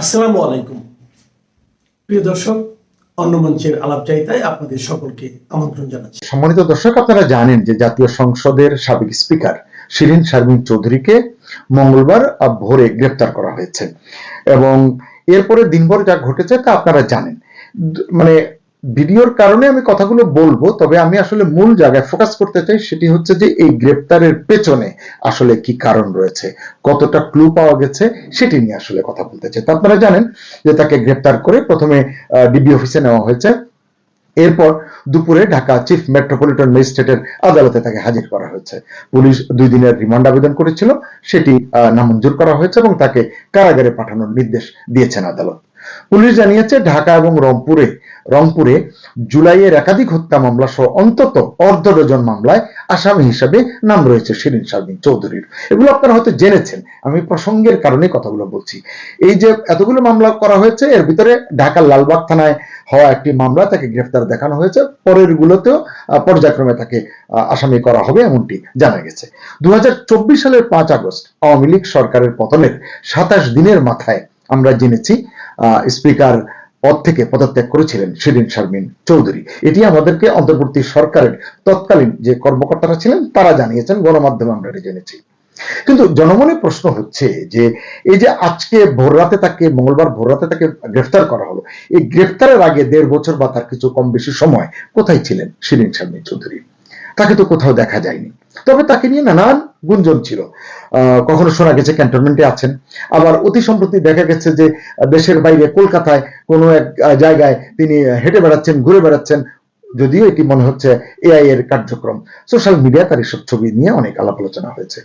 আসসালামু আলাইকুম প্রিয় দর্শক, অন্য মঞ্চের আলাপচারিতায় আপনাদের সকলকে আমন্ত্রণ জানাচ্ছি। সম্মানিত দর্শক, আপনারা জানেন যে জাতীয় সংসদের সাবেক স্পিকার শিরিন শারমিন চৌধুরীকে মঙ্গলবার ভোরে গ্রেপ্তার করা হয়েছে এবং এরপরে দিনভর যা ঘটেছে তা আপনারা জানেন। মানে ভিডিওর কারণে আমি কথাগুলো বলবো, তবে আমি আসলে মূল জায়গায় ফোকাস করতে চাই, সেটি হচ্ছে যে এই গ্রেপ্তারের পেছনে আসলে কি কারণ রয়েছে, কতটা ক্লু পাওয়া গেছে সেটি নিয়ে আসলে কথা বলতে চাই। তো আপনারা জানেন যে তাকে গ্রেপ্তার করে প্রথমে ডিবি অফিসে নেওয়া হয়েছে, এরপর দুপুরে ঢাকা চিফ মেট্রোপলিটন ম্যাজিস্ট্রেটের আদালতে তাকে হাজির করা হয়েছে। পুলিশ 2 দিনের রিমান্ড আবেদন করেছিল, সেটি নামঞ্জুর করা হয়েছে এবং তাকে কারাগারে পাঠানোর নির্দেশ দিয়েছেন আদালত। পুলিশ জানিয়েছে ঢাকা এবং রংপুরে জুলাইয়ের একাধিক হত্যা মামলা সহ অন্তত অর্ধ ডজন মামলায় আসামি হিসেবে নাম রয়েছে শিরিন শারমিন চৌধুরীর। এগুলো আপনারা হয়তো জেনেছেন, আমি প্রসঙ্গের কারণে কথাগুলো বলছি। এই যে এতগুলো মামলা করা হয়েছে, এর ভিতরে ঢাকার লালবাগ থানায় হওয়া একটি মামলা তাকে গ্রেফতার দেখানো হয়েছে, পরের গুলোতেও পর্যায়ক্রমে তাকে আসামি করা হবে এমনটি জানা গেছে। 2024 সালের 5 আগস্ট আওয়ামী লীগ সরকারের পতনের 27 দিনের মাথায় আমরা জেনেছি স্পিকার পদ থেকে পদত্যাগ করেছিলেন শিরিন শারমিন চৌধুরী। এটি আমাদেরকে অন্তর্বর্তী সরকারের তৎকালীন যে কর্মকর্তারা ছিলেন তারা জানিয়েছেন, গণমাধ্যমে আমরা এটি জেনেছি। কিন্তু জনমনে প্রশ্ন হচ্ছে যে এই যে আজকে ভোররাতে তাকে, মঙ্গলবার ভোররাতে তাকে গ্রেফতার করা হলো, এই গ্রেফতারের আগে 1.5 বছর বা তার কিছু কম বেশি সময় কোথায় ছিলেন শিরিন শারমিন চৌধুরী? তাকে তো কোথাও দেখা যায়নি। তবে তাকে নিয়ে নানান গুঞ্জন ছিল। কখনো শোনা গেছে ক্যান্টনমেন্টে আছেন, আবার অতি সম্প্রতি দেখা গেছে যে দেশের বাইরে কলকাতায় কোনো এক জায়গায় তিনি হেঁটে বেড়াচ্ছেন, ঘুরে বেড়াচ্ছেন, যদিও এটি মনে হচ্ছে এআই এর কার্যক্রম। সোশ্যাল মিডিয়া তার এসব ছবি নিয়ে অনেক আলাপ আলোচনা হয়েছে।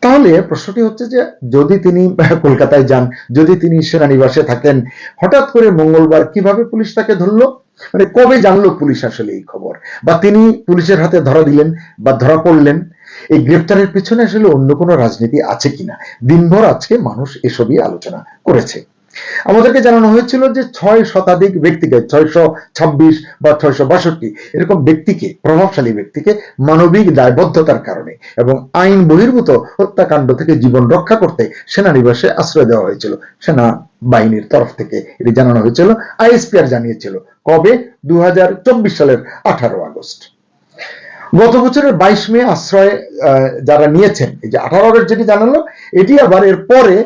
তাহলে প্রশ্নটি হচ্ছে যে যদি তিনি কলকাতায় যান, যদি তিনি সেনানিবাসে থাকেন, হঠাৎ করে মঙ্গলবার কিভাবে পুলিশ তাকে ধরলো? মানে কবে জানলো পুলিশ আসলে এই খবর, বা তিনি পুলিশের হাতে ধরা দিলেন বা ধরা পড়লেন? এই গ্রেফতারের পিছনে আসলে অন্য কোনো রাজনীতি আছে কিনা, দিনভর আজকে মানুষ এসবই আলোচনা করেছে। আমাদেরকে জানানো হয়েছিল যে 6 শতাধিক ব্যক্তিকে, 626 বা 662 এরকম ব্যক্তিকে, প্রভাবশালী ব্যক্তিকে মানবিক দায়বদ্ধতার কারণে এবং আইন বহির্ভূত হত্যাকাণ্ড থেকে জীবন রক্ষা করতে সেনানিবাসে আশ্রয় দেওয়া হয়েছিল সেনা বাহিনীর তরফ থেকে। এটি জানানো হয়েছিল, আইএসপিআর জানিয়েছিল। কবে? 2024 সালের 18 আগস্ট। গত বছরের 22 মে আশ্রয় যারা নিয়েছেন, এই যে 18 আগস্ট যেটি জানালো, এটি আবার এর পরে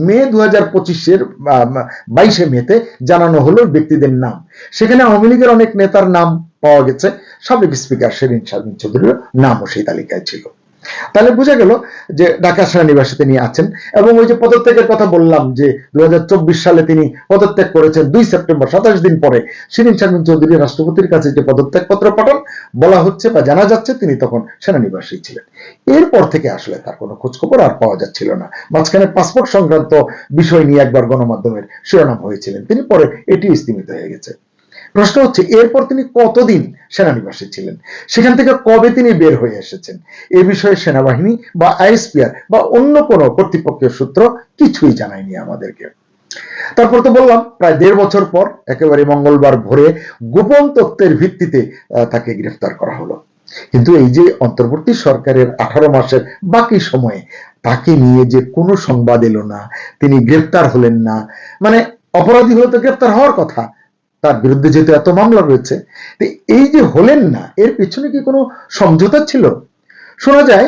মে 2025-এর 22 মেতে জানানো হলো ব্যক্তিদের নাম। সেখানে আওয়ামী লীগের অনেক নেতার নাম পাওয়া গেছে, সাবেক স্পিকার শিরিন শারমিন চৌধুরীর নামও সেই তালিকায় ছিল। তাহলে বোঝা গেল যে ঢাকা সেনানিবাসে তিনি আছেন। এবং ওই যে পদত্যাগের কথা বললাম যে 2024 সালে তিনি পদত্যাগ করেছেন, 2 সেপ্টেম্বর, 27 দিন পরে শিরিন শারমিন চৌধুরী রাষ্ট্রপতির কাছে যে পদত্যাগপত্র পাঠান, বলা হচ্ছে বা জানা যাচ্ছে তিনি তখন সেনানিবাসেই ছিলেন। এরপর থেকে আসলে তার কোনো খোঁজখবর আর পাওয়া যাচ্ছিল না। মাঝখানে পাসপোর্ট সংক্রান্ত বিষয় নিয়ে একবার গণমাধ্যমের শিরোনাম হয়েছিলেন তিনি, পরে এটি স্তীমিত হয়ে গেছে। প্রশ্ন হচ্ছে এরপর তিনি কতদিন সেনানিবাসে ছিলেন, সেখান থেকে কবে তিনি বের হয়ে এসেছেন? এ বিষয়ে সেনাবাহিনী বা আইএসপিআর বা অন্য কোনো কর্তৃপক্ষের সূত্র কিছুই জানায়নি আমাদেরকে। তারপর তো বললাম প্রায় 1.5 বছর পর একেবারে মঙ্গলবার ভোরে গোপন তথ্যের ভিত্তিতে তাকে গ্রেফতার করা হলো। কিন্তু এই যে অন্তর্বর্তী সরকারের 18 মাসের বাকি সময়ে তাকে নিয়ে যে কোনো সংবাদ এলো না, তিনি গ্রেফতার হলেন না। মানে অপরাধী হলে তো গ্রেফতার হওয়ার কথা, তার বিরুদ্ধে যেহেতু এত মামলা রয়েছে। এই যে হলেন না, এর পিছনে কি কোনো সমঝোতা ছিল? শোনা যায়,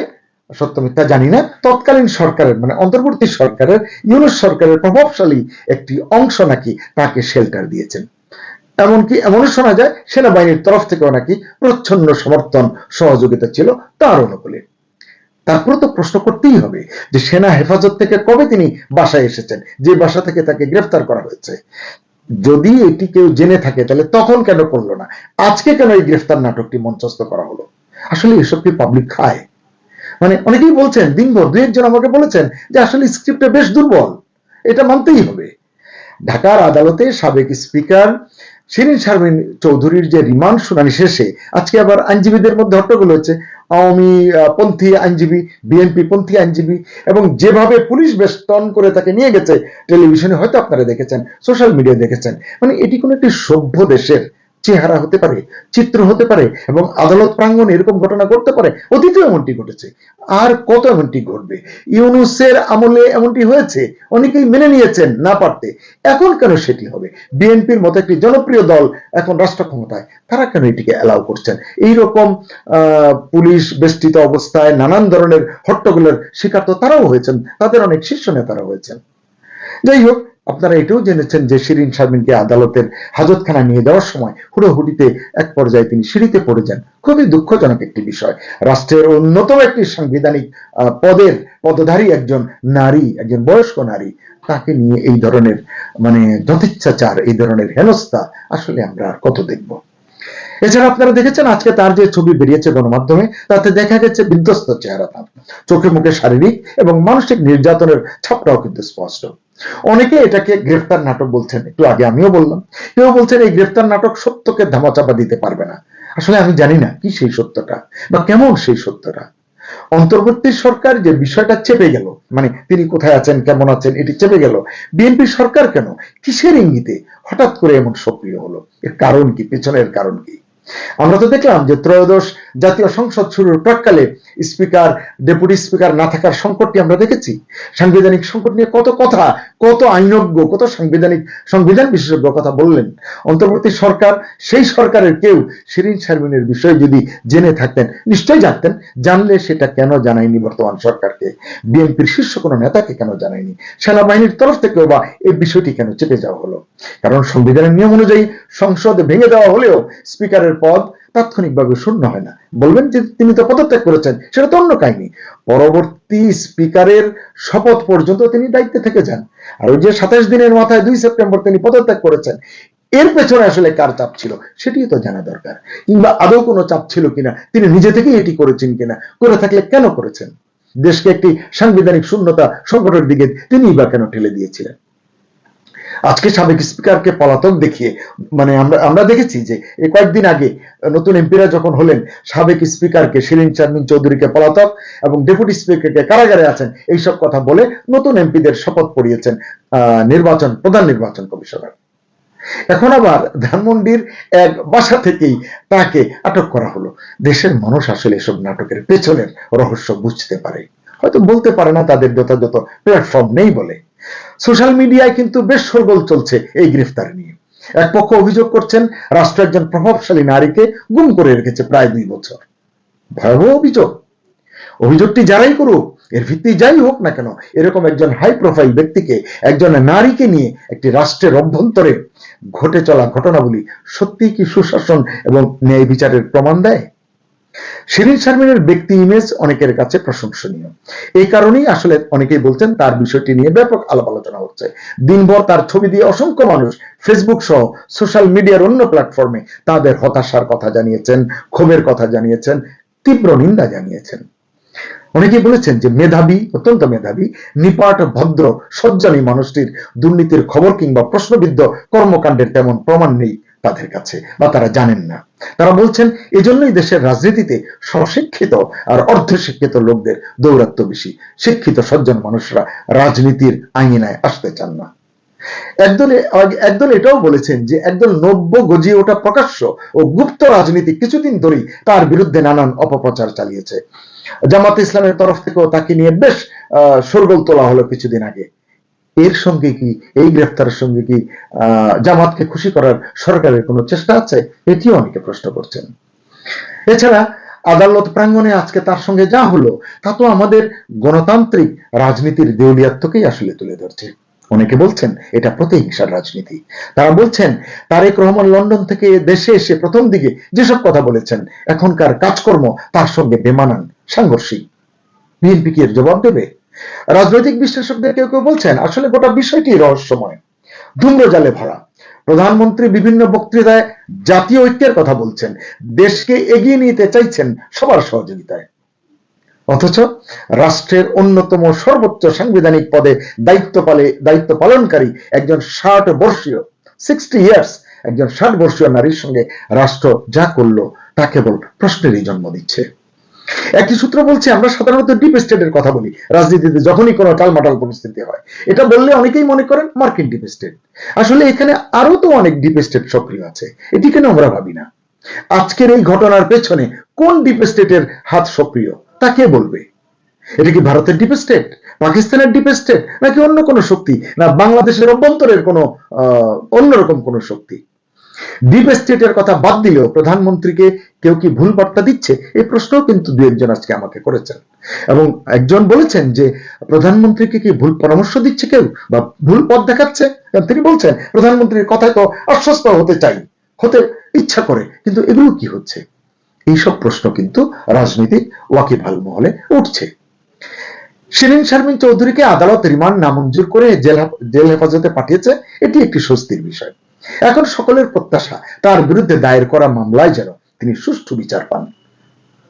সত্য মিথ্যা জানি না, তৎকালীন সরকারের মানে অন্তর্বর্তী সরকারের, ইউনূস সরকারের প্রভাবশালী একটি অংশ নাকি তাকে শেল্টার দিয়েছেন। এমনকি এমনও শোনা যায় সেনাবাহিনীর তরফ থেকেও নাকি প্রচ্ছন্ন সমর্থন সহযোগিতা ছিল তার অনুকূলে। তারপর তো প্রশ্ন করতেই হবে যে সেনা হেফাজত থেকে কবে তিনি বাসায় এসেছেন, যে বাসা থেকে তাকে গ্রেফতার করা হয়েছে? যদি এটি কেউ জেনে থাকে তাহলে তখন কেন করলো না? আজকে কেন এই গ্রেফতার নাটকটি মঞ্চস্থ করা হলো? আসলে এসব কি পাবলিক খায়? মানে অনেকেই বলছেন, দিনভর 2-1 জন আমাকে বলেছেন যে আসলে স্ক্রিপ্টটা বেশ দুর্বল, এটা মানতেই হবে। ঢাকার আদালতে সাবেক স্পিকার শিরিন শারমিন চৌধুরীর যে রিমান্ড শুনানি শেষে আজকে আবার আইনজীবীদের মধ্যে হট্টগোল হয়েছে। আওয়ামী পন্থী আইনজীবী, বিএনপি পন্থী আইনজীবী, এবং যেভাবে পুলিশ বেষ্টন করে তাকে নিয়ে গেছে, টেলিভিশনে হয়তো আপনারা দেখেছেন, সোশ্যাল মিডিয়ায় দেখেছেন, মানে এটি কোনো একটি সভ্য দেশের চেহারা হতে পারে, চিত্র হতে পারে, এবং আদালত প্রাঙ্গণে এরকম ঘটনা ঘটতে পারে। অতীতেও এমনটি ঘটেছে, আর কত এমনটি ঘটবে। ইউনূসের আমলে এমনটি হয়েছে, অনেকেই মেনে নিয়েছেন না পারতে। এখন কেন সেটি হবে? বিএনপির মতো একটি জনপ্রিয় দল এখন রাষ্ট্র ক্ষমতায়, তারা কেন এটিকে অ্যালাউ করছেন? এইরকম পুলিশ বেষ্টিত অবস্থায় নানান ধরনের হট্টগোলের শিকার তো তারাও হয়েছেন, তাদের অনেক শীর্ষ নেতারা হয়েছেন। যাই হোক, আপনারা এটাও জেনেছেন যে শিরিন শারমিনকে আদালতের হাজতখানা নিয়ে যাওয়ার সময় হুড়োহুড়িতে এক পর্যায়ে তিনি সিঁড়িতে পড়ে যান। খুবই দুঃখজনক একটি বিষয়। রাষ্ট্রের অন্যতম একটি সাংবিধানিক পদধারী একজন নারী, একজন বয়স্ক নারী, তাকে নিয়ে এই ধরনের যথেচ্ছাচার, এই ধরনের হেনস্থা আসলে আমরা আর কত দেখব? এছাড়া আপনারা দেখেছেন আজকে তার যে ছবি বেরিয়েছে গণমাধ্যমে, তাতে দেখা গেছে বিধ্বস্ত চেহারা তার, চোখে মুখে শারীরিক এবং মানসিক নির্যাতনের ছাপটাও কিন্তু স্পষ্ট। অনেকে এটাকে গ্রেফতার নাটক বলছেন, একটু আগে আমিও বললাম। কেউ বলছেন এই গ্রেফতার নাটক সত্যকে ধামাচাপা দিতে পারবে না। আসলে আমি জানি না কি সেই সত্যটা বা কেমন সেই সত্যটা। অন্তর্বর্তী সরকার যে বিষয়টা চেপে গেল, তিনি কোথায় আছেন, কেমন আছেন, এটি চেপে গেল। বিএনপি সরকার কেন, কিসের ইঙ্গিতে হঠাৎ করে এমন সক্রিয় হলো? এর কারণ কি, পেছনের কারণ কি? আমরা তো দেখলাম যে ত্রয়োদশ জাতীয় সংসদ শুরুর প্রাককালে স্পিকার, ডেপুটি স্পিকার না থাকার সংকটটি আমরা দেখেছি। সাংবিধানিক সংকট নিয়ে কত কথা, কত আইনজ্ঞ, কত সংবিধান বিশেষজ্ঞ কথা বললেন। অন্তর্বর্তী সরকার, সেই সরকারের কেউ শিরিন শারমিনের বিষয়ে যদি জেনে থাকতেন, নিশ্চয়ই জানতেন। জানলে সেটা কেন জানায়নি বর্তমান সরকারকে? বিএনপির শীর্ষ কোনো নেতাকে কেন জানায়নি? সেনাবাহিনীর তরফ থেকেও বা এই বিষয়টি কেন চেপে যাওয়া হলো? কারণ সংবিধানের নিয়ম অনুযায়ী সংসদ ভেঙে দেওয়া হলেও স্পিকারের পদ তাৎক্ষণিকভাবে শূন্য হয় না। বলবেন যে তিনি তো পদত্যাগ করেছেন, সেটা তো অন্য কাহিনী। পরবর্তী স্পিকারের শপথ পর্যন্ত তিনি দায়িত্বে থেকে যান। আর ওই যে 27 দিনের মাথায় 2 সেপ্টেম্বর তিনি পদত্যাগ করেছেন, এর পেছনে আসলে কার চাপ ছিল সেটিও তো জানা দরকার। কিংবা আদৌ কোনো চাপ ছিল কিনা, তিনি নিজে থেকেই এটি করেছেন কিনা, করে থাকলে কেন করেছেন? দেশকে একটি সাংবিধানিক শূন্যতা সংকটের দিকে তিনিই বা কেন ঠেলে দিয়েছিলেন? আজকে সাবেক স্পিকারকে পলাতক দেখিয়ে, আমরা দেখেছি যে এই কয়েকদিন আগে নতুন এমপিরা যখন হলেন, সাবেক স্পিকারকে শিরিন শারমিন চৌধুরীকে পলাতক এবং ডেপুটি স্পিকারকে কারাগারে আছেন এইসব কথা বলে নতুন এমপিদের শপথ পড়িয়েছেন প্রধান নির্বাচন কমিশনার। এখন আবার ধানমন্ডির এক বাসা থেকেই তাকে আটক করা হলো। দেশের মানুষ আসলে এসব নাটকের পেছনের রহস্য বুঝতে পারে, হয়তো বলতে পারে না, তাদের যথাযথ প্ল্যাটফর্ম নেই বলে। সোশ্যাল মিডিয়ায় কিন্তু বেশ শোরগোল চলছে এই গ্রেফতার নিয়ে। এক পক্ষ অভিযোগ করছেন রাষ্ট্র একজন প্রভাবশালী নারীকে গুম করে রেখেছে প্রায় 2 বছর। ভয়াবহ অভিযোগটি যারাই করুক, এর ভিত্তি যাই হোক না কেন, এরকম একজন হাই প্রোফাইল ব্যক্তিকে, একজন নারীকে নিয়ে একটি রাষ্ট্রের অভ্যন্তরে ঘটে চলা ঘটনাগুলি সত্যি কি সুশাসন এবং ন্যায় বিচারের প্রমাণ দেয়? শিরিন শারমিনের ব্যক্তি ইমেজ অনেকের কাছে প্রশংসনীয়। এই কারণেই আসলে অনেকেই বলছেন তার বিষয়টি নিয়ে ব্যাপক আলাপ আলোচনা হচ্ছে। দিনভর তার ছবি দিয়ে অসংখ্য মানুষ ফেসবুক সহ সোশ্যাল মিডিয়ার অন্য প্ল্যাটফর্মে তাদের হতাশার কথা জানিয়েছেন, ক্ষোভের কথা জানিয়েছেন, তীব্র নিন্দা জানিয়েছেন। অনেকেই বলেছেন যে মেধাবী, অত্যন্ত মেধাবী, নিপাট, ভদ্র, সজ্জনী মানুষটির দুর্নীতির খবর কিংবা প্রশ্নবিদ্ধ কর্মকাণ্ডের তেমন প্রমাণ নেই তাদের কাছে, বা তারা জানেন না। তারা বলছেন এজন্যই দেশের রাজনীতিতে স্বশিক্ষিত আর অর্ধশিক্ষিত লোকদের দৌরাত্ম্য বেশি। শিক্ষিত সজ্জন মানুষরা রাজনীতির আঙিনায় আসতে চান না। একদল এটাও বলেছেন যে একদল নব্য গজিয়ে ওঠা প্রকাশ্য ও গুপ্ত রাজনীতি কিছুদিন ধরেই তার বিরুদ্ধে নানান অপপ্রচার চালিয়েছে। জামাত ইসলামের তরফ থেকেও তাকে নিয়ে বেশ শোরগোল তোলা হলো কিছুদিন আগে। এর সঙ্গে কি, এই গ্রেফতারের সঙ্গে কি জামাতকে খুশি করার সরকারের কোনো চেষ্টা আছে? এটিও অনেকে প্রশ্ন করছেন। এছাড়া আদালত প্রাঙ্গণে আজকে তার সঙ্গে যা হলো, তা তো আমাদের গণতান্ত্রিক রাজনীতির দেউলিয়াত্বকেই আসলে তুলে ধরছে। অনেকে বলছেন এটা প্রতিহিংসার রাজনীতি। তারা বলছেন তারেক রহমান লন্ডন থেকে দেশে এসে প্রথম দিকে যেসব কথা বলেছেন, এখনকার কাজকর্ম তার সঙ্গে বেমানান, সাংঘর্ষিক। বিএনপি কি এর জবাব দেবে? রাজনৈতিক বিশ্লেষকদের কেউ কেউ বলছেন আসলে গোটা বিষয়টি রহস্যময়, ধূম্রজালে ভরা। প্রধানমন্ত্রী বিভিন্ন বক্তৃতায় জাতীয় ঐক্যের কথা বলছেন, দেশকে এগিয়ে নিতে চাইছেন সবার সহযোগিতায়, অথচ রাষ্ট্রের অন্যতম সর্বোচ্চ সাংবিধানিক পদে দায়িত্ব পালনকারী একজন 60 বর্ষীয় 60 ইয়ার্স একজন 60 বর্ষীয় নারীর সঙ্গে রাষ্ট্র যা করলো তা কেবল প্রশ্নেরই জন্ম দিচ্ছে। একই সূত্র বলছে, আমরা সাধারণত ডিপ স্টেটের কথা বলি রাজনীতিতে যখনই কোনো টালমাটাল পরিস্থিতি হয়। এটা বললে অনেকেই মনে করেন মার্কিন ডিপ স্টেট। আসলে এখানে আরো তো অনেক ডিপ স্টেট সক্রিয় আছে, এটি কেন আমরা ভাবি না? আজকের এই ঘটনার পেছনে কোন ডিপ স্টেটের হাত সক্রিয় তা কে বলবে? এটা কি ভারতের ডিপ স্টেট, পাকিস্তানের ডিপ স্টেট, নাকি অন্য কোনো শক্তি, না বাংলাদেশের অভ্যন্তরের কোনো অন্যরকম কোনো শক্তি? ডিপ স্টেটের কথা বাদ দিলেও প্রধানমন্ত্রীকে কেউ কি ভুল বার্তা দিচ্ছে, এই প্রশ্নও কিন্তু দু একজন আজকে আমাকে করেছেন। এবং একজন বলেছেন যে প্রধানমন্ত্রীকে কি ভুল পরামর্শ দিচ্ছে কেউ, বা ভুল পথ দেখাচ্ছে? তিনি বলছেন প্রধানমন্ত্রীর কথায় তো আশ্বস্ত হতে চাই, হতে ইচ্ছা করে, কিন্তু এগুলো কি হচ্ছে? এইসব প্রশ্ন কিন্তু রাজনীতিক ওয়াকিবহাল মহলে উঠছে। শিরিন শারমিন চৌধুরীকে আদালত রিমান্ড নামঞ্জুর করে জেল হেফাজতে পাঠিয়েছে, এটি একটি স্বস্তির বিষয়। এখন সকলের প্রত্যাশা তার বিরুদ্ধে দায়ের করা মামলায় যেন তিনি সুষ্ঠু বিচার পান।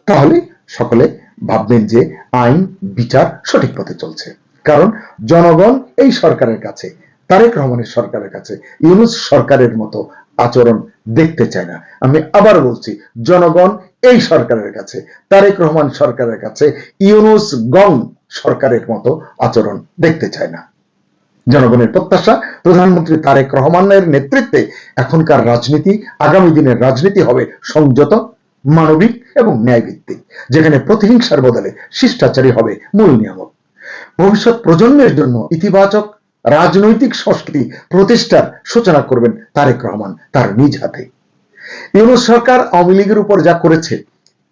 তাহলে সকলে ভাববেন যে আইন বিচার সঠিক পথে চলছে। কারণ জনগণ এই সরকারের কাছে, তারেক রহমানের সরকারের কাছে ইউনূস সরকারের মতো আচরণ দেখতে চায় না। আমি আবার বলছি, জনগণ এই সরকারের কাছে, তারেক রহমান সরকারের কাছে ইউনূস গং সরকারের মতো আচরণ দেখতে চায় না। জনগণের প্রত্যাশা প্রধানমন্ত্রী তারেক রহমানের নেতৃত্বে এখনকার রাজনীতি, আগামী দিনের রাজনীতি হবে সংযত, মানবিক এবং ন্যায়ভিত্তিক, যেখানে প্রতিহিংসার বদলে শিষ্টাচারী হবে মূল নিয়ামক। ভবিষ্যৎ প্রজন্মের জন্য ইতিবাচক রাজনৈতিক সংস্কৃতি প্রতিষ্ঠার সূচনা করবেন তারেক রহমান তার নিজ হাতে। ইউনূস সরকার আওয়ামী লীগের উপর যা করেছে,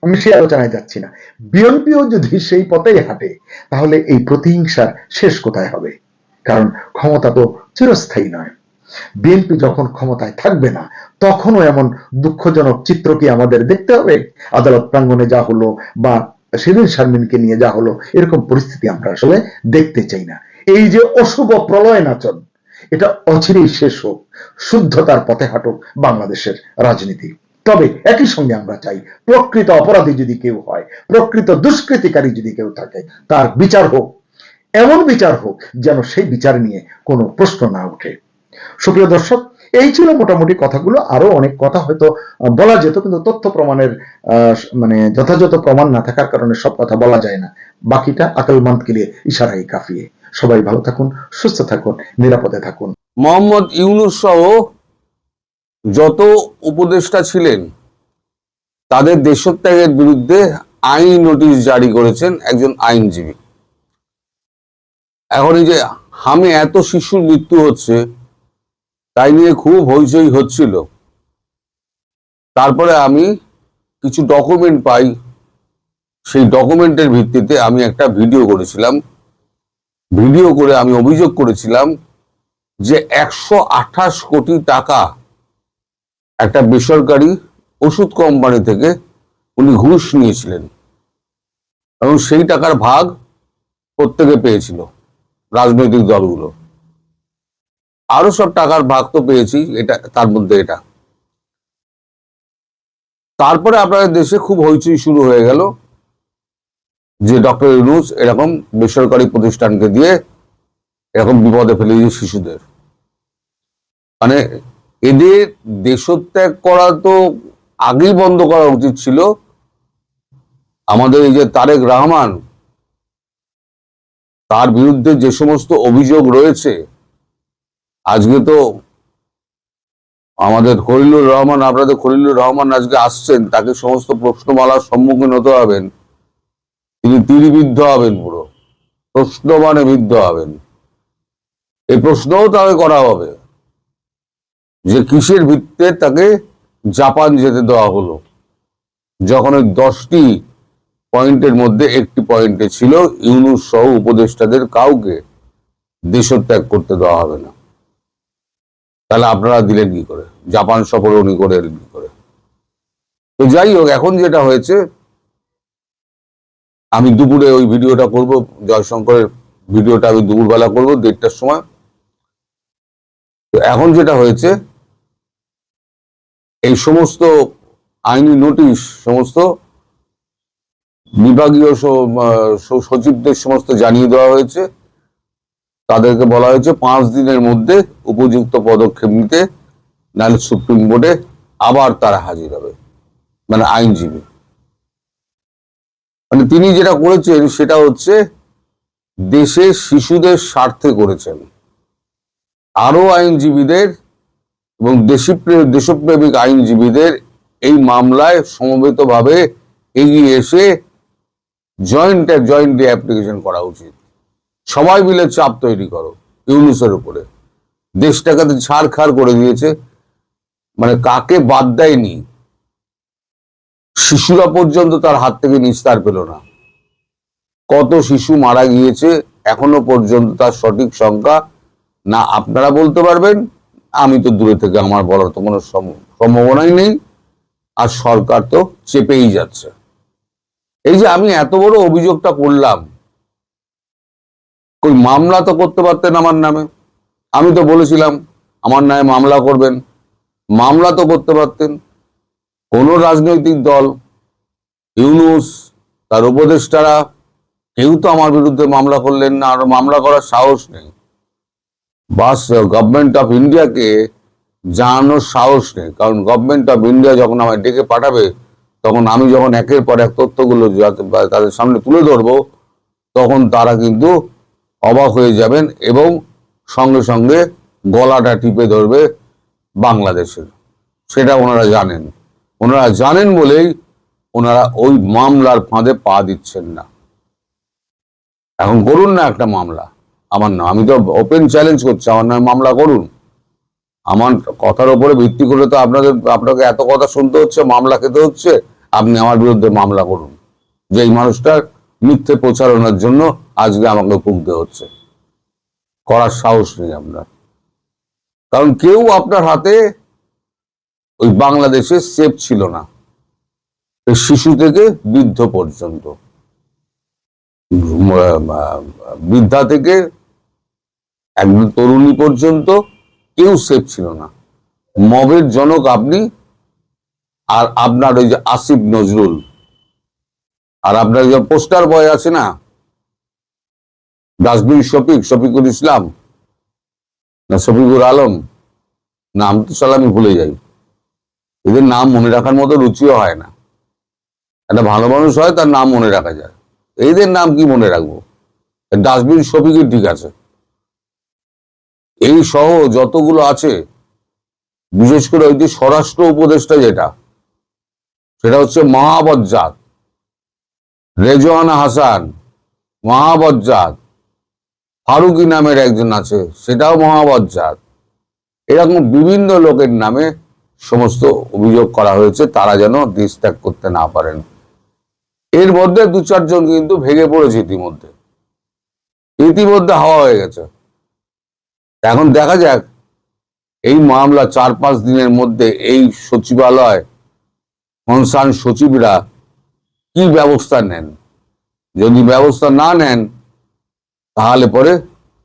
আমি সেই আলোচনায় যাচ্ছি না। বিএনপিও যদি সেই পথেই হাঁটে, তাহলে এই প্রতিহিংসার শেষ কোথায় হবে? কারণ ক্ষমতা তো চিরস্থায়ী নয়। বিএনপি যখন ক্ষমতায় থাকবে না, তখনও এমন দুঃখজনক চিত্র কি আমাদের দেখতে হবে? আদালত প্রাঙ্গণে যা হলো, বা শিরিন শারমিনকে নিয়ে যা হলো, এরকম পরিস্থিতি আমরা আসলে দেখতে চাই না। এই যে অশুভ প্রলয় নাচন, এটা অচিরেই শেষ হোক, শুদ্ধতার পথে হাঁটুক বাংলাদেশের রাজনীতি। তবে একই সঙ্গে আমরা চাই প্রকৃত অপরাধী যদি কেউ হয়, প্রকৃত দুষ্কৃতিকারী যদি কেউ থাকে, তার বিচার হোক, এমন বিচার হোক যেন সেই বিচার নিয়ে কোনো প্রশ্ন না ওঠে। সুপ্রিয় দর্শক, এই ছিল মোটামুটি কথাগুলো। আরো অনেক কথা হয়তো বলা যেত, কিন্তু তথ্য প্রমাণের মানে যথাযথ প্রমাণ না থাকার কারণে সব কথা বলা যায় না। বাকিটা আকলমন্দকে নিয়ে ইশারাই কাফিয়ে। সবাই ভালো থাকুন, সুস্থ থাকুন, নিরাপদে থাকুন। মোহাম্মদ ইউনূস সহ যত উপদেষ্টা ছিলেন, তাদের দেশত্যাগের বিরুদ্ধে আইনি নোটিশ জারি করেছেন একজন আইনজীবী। এখন এই যে হামে এত শিশুর মৃত্যু হচ্ছে, তাই নিয়ে খুব হইচই হচ্ছিল। তারপরে আমি কিছু ডকুমেন্ট পাই, সেই ডকুমেন্টের ভিত্তিতে আমি একটা ভিডিও করেছিলাম। ভিডিও করে আমি অভিযোগ করেছিলাম যে 128 কোটি টাকা একটা বেসরকারি ওষুধ কোম্পানি থেকে উনি ঘুষ নিয়েছিলেন, এবং সেই টাকার ভাগ প্রত্যেকে পেয়েছিল, রাজনৈতিক দলগুলো। আরো সব টাকার ভাগ তো পেয়েছি, এটা তার মধ্যে এটা। তারপরে আপনাদের দেশে খুব হইচই শুরু হয়ে গেল যে ডক্টর ইউনূস এরকম বেসরকারি প্রতিষ্ঠানকে দিয়ে এরকম বিপদে ফেলে দিয়েছে শিশুদের। মানে এদের দেশত্যাগ করা তো আগেই বন্ধ করা উচিত ছিল। আমাদের এই যে তারেক রহমান, তার বিরুদ্ধে যে সমস্ত অভিযোগ রয়েছে, আজকে তো আমাদের খলিলুর রহমান, আপনাদের খলিলুর রহমান আজকে আসছেন, তাকে সমস্ত প্রশ্নমালার সম্মুখীন হতে হবেন। তিনি তীরবিদ্ধ হবেন, পুরো প্রশ্ন মানে বিদ্ধ হবেন। এই প্রশ্নও তাকে করা হবে যে কিসের ভিত্তিতে তাকে জাপান যেতে দেওয়া হলো, যখন ওই 10টি পয়েন্টের মধ্যে একটি পয়েন্টে ছিল ইউনূস সহ উপদেষ্টাদের কাউকে দেশত্যাগ করতে দেওয়া হবে না। তাহলে আপনারা দিলেন কি করে? জাপান সফর উনি করে এলেন কি করে? তো যাই হোক, এখন যেটা হয়েছে, আমি দুপুরে ওই ভিডিওটা করব, জয়শঙ্করের ভিডিওটা আমি দুপুরবেলা করবো 1:30টার সময়। তো এখন যেটা হয়েছে, এই সমস্ত আইনি নোটিশ সমস্ত বিভাগীয় সচিবদের সমস্ত জানিয়ে দেওয়া হয়েছে। তাদেরকে বলা হয়েছে 5 দিনের মধ্যে উপযুক্ত পদক্ষেপ নিতে, নাহলে সুপ্রিম কোর্টে আবার তারা হাজির হবে, মানে আইনজীবী। মানে তিনি যেটা করেছেন সেটা হচ্ছে দেশের শিশুদের স্বার্থে করেছেন। আরো আইনজীবীদের এবং দেশপ্রেমিক আইনজীবীদের এই মামলায় সমবেতভাবে এগিয়ে এসে জয়েন্টলি অ্যাপ্লিকেশন করা উচিত। সবাই মিলে চাপ তৈরি করো ইউনূসের উপরে। দেশটাকে ছাড়খাড় করে দিয়েছে, মানে কাকে বাদ দেয়নি, শিশুরা পর্যন্ত তার হাত থেকে নিস্তার পেল না। কত শিশু মারা গিয়েছে এখনো পর্যন্ত তার সঠিক সংখ্যা না আপনারা বলতে পারবেন, আমি তো দূরে থেকে, আমার বলার তো কোনো সম্ভাবনাই নেই। আর সরকার তো চেপেই যাচ্ছে। এই যে আমি এত বড় অভিযোগটা করলাম, কই মামলা তো করতে পারতেন আমার নামে। আমি তো বলেছিলাম আমার নামে মামলা করবেন, মামলা তো করতে পারতেন। কোন রাজনৈতিক দল, ইউনূস, তার উপদেষ্টারা কেউ তো আমার বিরুদ্ধে মামলা করলেন না, আর মামলা করার সাহস নেই। বাস গভর্নমেন্ট অফ ইন্ডিয়াকে জানানোর সাহস নেই, কারণ গভর্নমেন্ট অফ ইন্ডিয়া যখন আমায় ডেকে পাঠাবে, তখন আমি যখন একের পর এক তথ্যগুলো তাদের সামনে তুলে ধরবো, তখন তারা কিন্তু অবাক হয়ে যাবেন এবং সঙ্গে সঙ্গে গলাটা টিপে ধরবে বাংলাদেশের। সেটা ওনারা জানেন। ওনারা জানেন বলেই ওনারা ওই মামলার ফাঁদে পা দিচ্ছেন না। এখন করুন না একটা মামলা আমার নাম, আমি তো ওপেন চ্যালেঞ্জ করছি, আমার নামে মামলা করুন। আমার কথার উপরে ভিত্তি করে তো আপনাকে এত কথা শুনতে হচ্ছে, মামলা খেতে হচ্ছে। আপনি আমার বিরুদ্ধে মামলা করুন, যে এই মানুষটার মিথ্যে প্রচারণার জন্য আজকে আমাকে ভুগতে হচ্ছে। করার সাহস নেই আপনার, কারণ কেউ আপনার হাতে ওই বাংলাদেশে সেফ ছিল না, শিশু থেকে বৃদ্ধ পর্যন্ত, বৃদ্ধা থেকে একদম তরুণী পর্যন্ত কেউ সেফ ছিল না। মবের জনক আপনি, আর আপনার ওই যে আসিফ নজরুল, আর আপনার যে পোস্টার বয় আছে না, ডাস্টবিন শফিকুল ইসলাম না শফিকুল আলম, নাম তো সাল আমি ভুলে যাই। এদের নাম মনে রাখার মতো রুচিও হয় না। একটা ভালো মানুষ হয় তার নাম মনে রাখা যায়, এইদের নাম কি মনে রাখবো? ডাস্টবিন শফিকুল ঠিক আছে, এই সহ যতগুলো আছে, বিশেষ করে ওই যে স্বরাষ্ট্র উপদেষ্টা যেটা, সেটা হচ্ছে মহাবজ্জাত রেজওয়ানা হাসান, মহাবজ্জাত ফারুকি নামের একজন আছে, সেটাও মহাবজ্জাত। এরকম বিভিন্ন লোকের নামে সমস্ত অভিযোগ করা হয়েছে, তারা যেন দেশ ত্যাগ করতে না পারেন। এর মধ্যে 2-4 জন কিন্তু ভেঙে পড়েছে ইতিমধ্যে হাওয়া হয়ে গেছে। এখন দেখা যাক এই মামলা 4-5 দিনের মধ্যে এই সচিবালয় কনসার্ন সচিবরা কি ব্যবস্থা নেন। যদি ব্যবস্থা না নেন, তাহলে পরে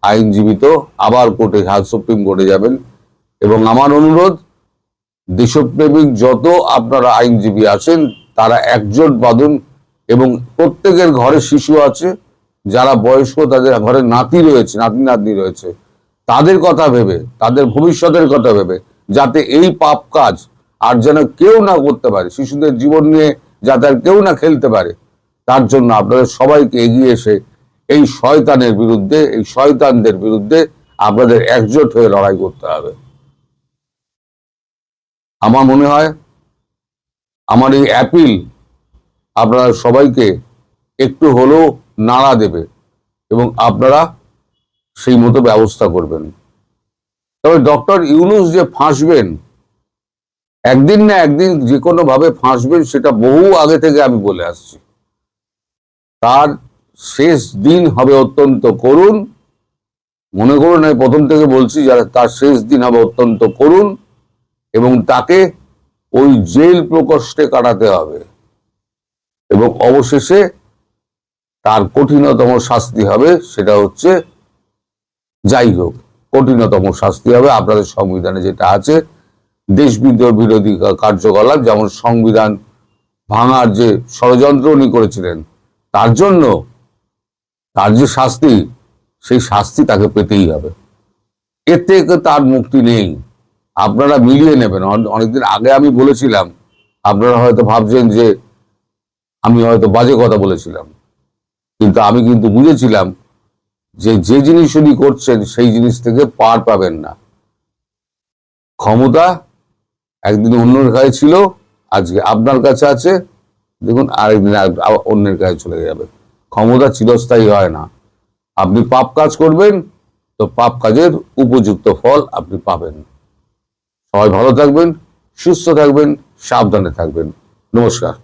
আইনজীবী তো আবার কোর্টে, সুপ্রিম কোর্টে যাবেন। এবং আমার অনুরোধ, দেশপ্রেমিক যত আপনারা আইনজীবী আছেন তারা একজোট বাঁধুন, এবং প্রত্যেকের ঘরে শিশু আছে, যারা বয়স্ক, তাদের ঘরে নাতি নাতনি রয়েছে, তাদের কথা ভেবে, তাদের ভবিষ্যতের কথা ভেবে, যাতে এই পাপ কাজ আর যেন কেউ না করতে পারে, শিশুদের জীবন নিয়ে যাতে আর কেউ না খেলতে পারে, তার জন্য আপনাদের সবাইকে এগিয়ে এসে এই শয়তানের বিরুদ্ধে, এই শয়তানদের বিরুদ্ধে আপনাদের একজোট হয়ে লড়াই করতে হবে। আমার মনে হয় আমার এই অ্যাপিল আপনারা সবাইকে একটু হলেও নাড়া দেবে এবং আপনারা সেই মতো ব্যবস্থা করবেন। তবে ডক্টর ইউনূস যে ফাঁসবেন, একদিন না একদিন যে কোনো ভাবে ফাঁসবেন, সেটা বহু আগে থেকে আমি বলে আসছি। তার শেষ দিন হবে অত্যন্ত করুণ। মনে করুন, আমি প্রথম থেকে বলছি, যারা তার শেষ দিন হবে অত্যন্ত করুণ, এবং তাকে ওই জেল প্রকোষ্ঠে কাটাতে হবে, এবং অবশেষে তার কঠিনতম শাস্তি হবে, সেটা হচ্ছে, যাই হোক, কঠিনতম শাস্তি হবে আপনাদের সংবিধানে যেটা আছে, দেশবিদ্রোহ বিরোধী কার্যকলাপ, যেমন সংবিধান ভাঙার যে ষড়যন্ত্র উনি করেছিলেন, তার জন্য তার যে শাস্তি, সেই শাস্তি তাকে পেতেই হবে। এর থেকে তার মুক্তি নেই। আপনারা মিলিয়ে নেবেন। অনেকদিন আগে আমি বলেছিলাম, আপনারা হয়তো ভাবছেন যে আমি হয়তো বাজে কথা বলেছিলাম, কিন্তু আমি কিন্তু বুঝেছিলাম যে যে জিনিস উনি করছেন সেই জিনিস থেকে পার পাবেন না। ক্ষমতা একদিন অন্যের কাছে ছিল, আজকে আপনার কাছে আছে, দেখুন আরেকদিন অন্যের কাছে চলে যাবে। ক্ষমতা চিরস্থায়ী হয় না। আপনি পাপ কাজ করবেন তো পাপ কাজের উপযুক্ত ফল আপনি পাবেন। সবাই ভালো থাকবেন, সুস্থ থাকবেন, সাবধানে থাকবেন। নমস্কার।